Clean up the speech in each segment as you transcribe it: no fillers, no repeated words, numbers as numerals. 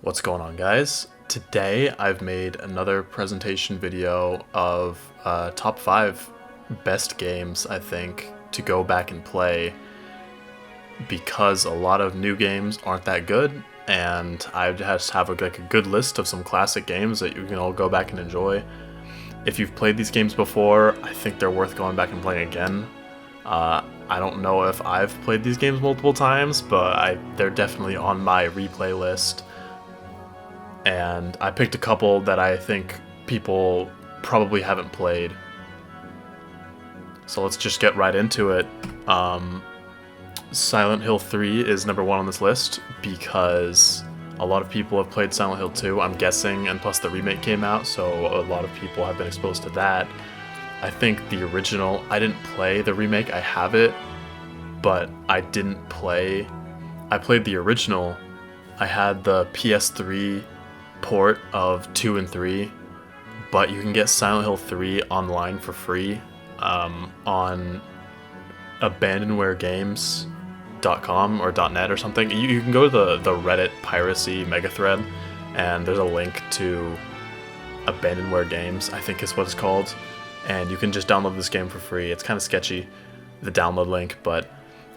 What's going on, guys? Today I've made another presentation video of top 5 best games, I think, to go back and play, because a lot of new games aren't that good, and I just have a good list of some classic games that you can all go back and enjoy. If you've played these games before, I think they're worth going back and playing again. I don't know if I've played these games multiple times, but they're definitely on my replay list. And I picked a couple that I think people probably haven't played. So let's just get right into it. Silent Hill 3 is number 1 on this list because a lot of people have played Silent Hill 2, I'm guessing, and plus the remake came out, so a lot of people have been exposed to that. I think the original, I didn't play the remake, I have it, but I didn't play. I played the original. I had the PS3 port of 2 and 3, but you can get Silent Hill 3 online for free on abandonwaregames.com or .net or something. You can go to the Reddit piracy mega thread, and there's a link to Abandonware Games, I think is what it's called, and you can just download this game for free. It's kind of sketchy, the download link, but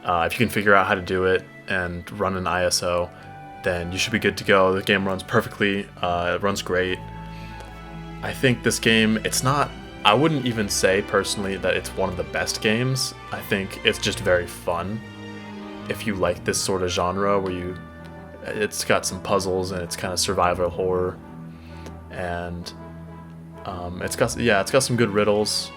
if you can figure out how to do it and run an ISO, then you should be good to go. The game runs perfectly, it runs great. I think this game, it's not, I wouldn't even say personally that it's one of the best games. I think it's just very fun. If you like this sort of genre where it's got some puzzles and it's kind of survival horror, and it's got some good riddles.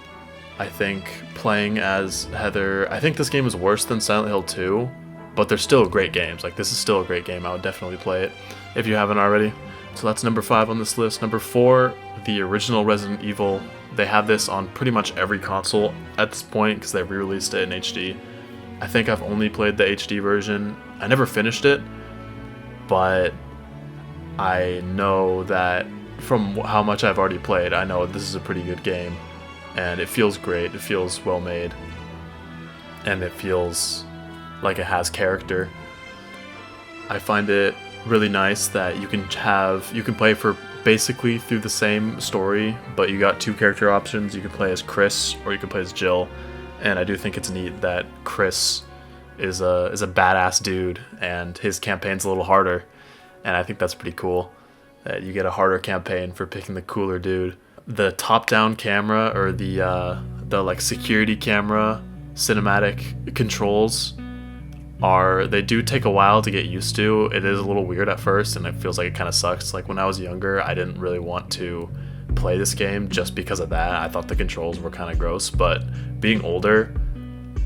I think playing as Heather, I think this game is worse than Silent Hill 2, but they're still great games. Like, this is still a great game. I would definitely play it if you haven't already. So that's number 5 on this list. Number 4, the original Resident Evil. They have this on pretty much every console at this point because they re-released it in HD. I think I've only played the HD version. I never finished it, but I know that from how much I've already played, I know this is a pretty good game, and it feels great. It feels well made, and it feels like it has character. I find it really nice that you can play for basically through the same story, but you got 2 character options. You can play as Chris or you can play as Jill, and I do think it's neat that Chris is a badass dude and his campaign's a little harder, and I think that's pretty cool that you get a harder campaign for picking the cooler dude. The top-down camera, or the like security camera cinematic controls, they do take a while to get used to. It is a little weird at first, and it feels like it kind of sucks. Like, when I was younger, I didn't really want to play this game just because of that. I thought the controls were kind of gross, but being older,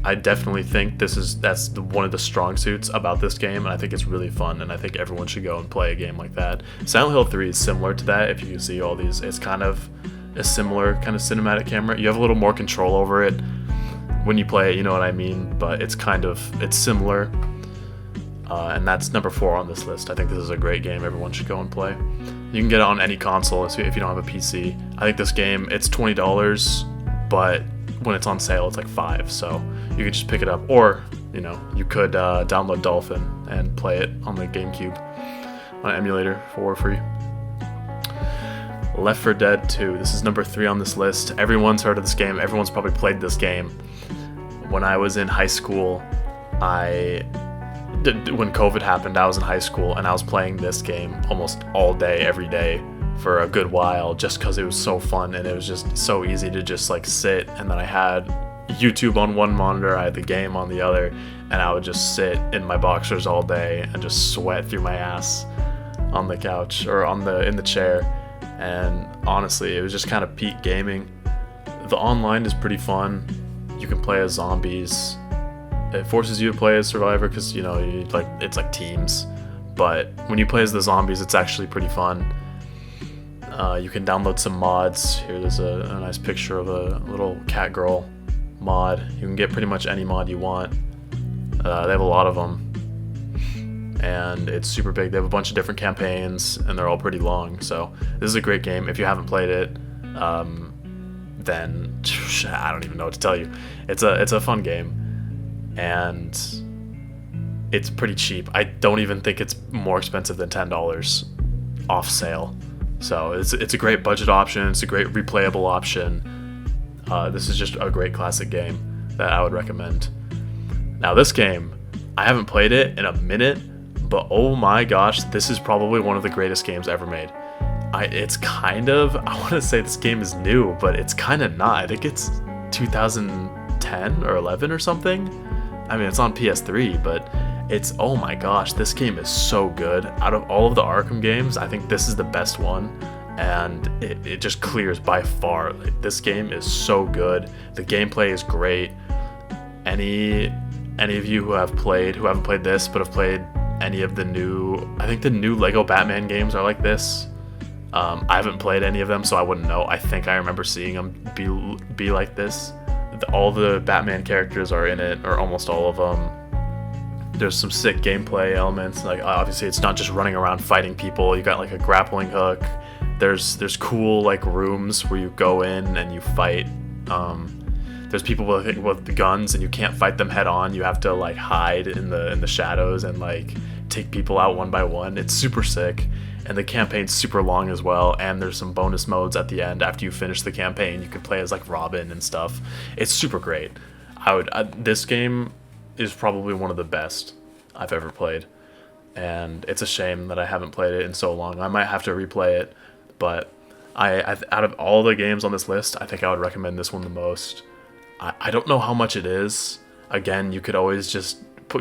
I definitely think that's one of the strong suits about this game, and I think it's really fun, and I think everyone should go and play a game like that. Silent Hill 3 is similar to that. If you can see all these, it's kind of a similar kind of cinematic camera. You have a little more control over it when you play it, you know what I mean, but it's similar, and that's number 4 on this list. I think this is a great game. Everyone should go and play. You can get it on any console if you don't have a PC. I think this game, it's $20, but when it's on sale, it's like $5, so you could just pick it up, or you could download Dolphin and play it on the GameCube on an emulator for free. Left 4 Dead 2. This is number 3 on this list. Everyone's heard of this game. Everyone's probably played this game. When I was in high school, when COVID happened, I was in high school, and I was playing this game almost all day, every day, for a good while, just because it was so fun, and it was just so easy to just like sit, and then I had YouTube on one monitor, I had the game on the other, and I would just sit in my boxers all day and just sweat through my ass on the couch or in the chair. And honestly, it was just kind of peak gaming. The online is pretty fun. You can play as zombies. It forces you to play as survivor because it's like teams, but when you play as the zombies, it's actually pretty fun. You can download some mods. Here, there's a nice picture of a little cat girl mod. You can get pretty much any mod you want. They have a lot of them, and it's super big. They have a bunch of different campaigns, and they're all pretty long. So this is a great game. If you haven't played it, then I don't even know what to tell you. It's a fun game, and it's pretty cheap. I don't even think it's more expensive than $10. off sale. So it's a great budget option. It's a great replayable option. This is just a great classic game that I would recommend. Now this game, I haven't played it in a minute, but oh my gosh, this is probably one of the greatest games ever made. It's kind of, I want to say this game is new, but it's kind of not. I think it's 2010 or 11 or something. I mean, it's on PS3, but it's, oh my gosh, this game is so good. Out of all of the Arkham games, I think this is the best one, and it just clears by far. Like, this game is so good. The gameplay is great. Any of you who haven't played this but have played any of the new, I think the new Lego Batman games are like this. I haven't played any of them, so I wouldn't know. I think I remember seeing them be like this. All the Batman characters are in it, or almost all of them. There's some sick gameplay elements. Like, obviously, it's not just running around fighting people. You got like a grappling hook. There's cool like rooms where you go in and you fight. There's people with guns, and you can't fight them head on. You have to like hide in the shadows and like take people out one by one. It's super sick. And the campaign's super long as well, and there's some bonus modes at the end after you finish the campaign. You can play as like Robin and stuff. It's super great. This game is probably one of the best I've ever played, and it's a shame that I haven't played it in so long. I might have to replay it, but out of all the games on this list, I think I would recommend this one the most. I don't know how much it is. Again, you could always just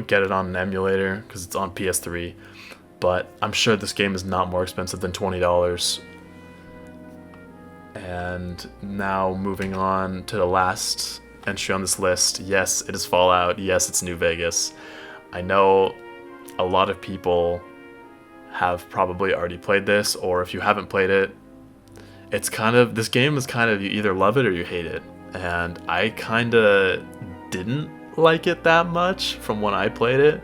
get it on an emulator because it's on PS3. But I'm sure this game is not more expensive than $20. And now moving on to the last entry on this list. Yes, it is Fallout. Yes, it's New Vegas. I know a lot of people have probably already played this, or if you haven't played it, this game is kind of, you either love it or you hate it. And I kind of didn't like it that much from when I played it.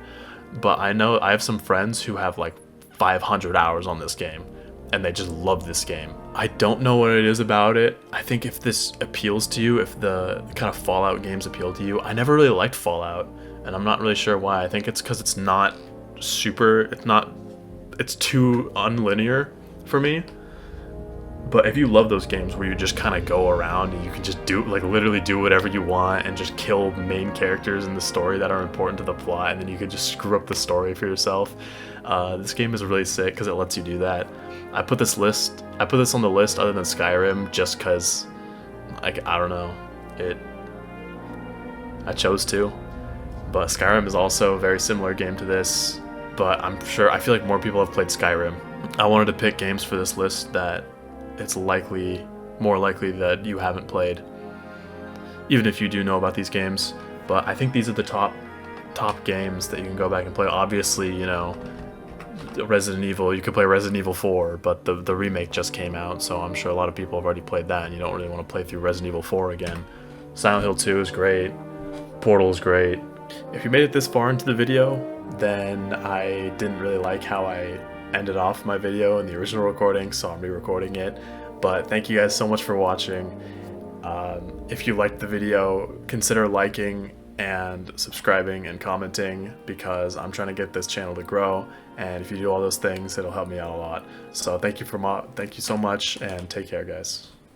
But I know I have some friends who have like 500 hours on this game, and they just love this game. I don't know what it is about it. I think if this appeals to you, if the kind of Fallout games appeal to you, I never really liked Fallout, and I'm not really sure why. I think it's because it's too unlinear for me. But if you love those games where you just kind of go around and you can just literally do whatever you want and just kill main characters in the story that are important to the plot, and then you can just screw up the story for yourself, this game is really sick because it lets you do that. I put this on the list other than Skyrim just because, like, I don't know, I chose to. But Skyrim is also a very similar game to this, but I feel like more people have played Skyrim. I wanted to pick games for this list that it's more likely that you haven't played, even if you do know about these games. But I think these are the top games that you can go back and play. Obviously, you know, Resident Evil, you could play Resident Evil 4, but the remake just came out, so I'm sure a lot of people have already played that, and you don't really want to play through Resident Evil 4 again. Silent Hill 2 is great. Portal is great. If you made it this far into the video, then I didn't really like how I ended off my video in the original recording, so I'm re-recording it. But thank you guys so much for watching. If you liked the video, consider liking and subscribing and commenting, because I'm trying to get this channel to grow, and if you do all those things, it'll help me out a lot. So thank you so much, and take care, guys.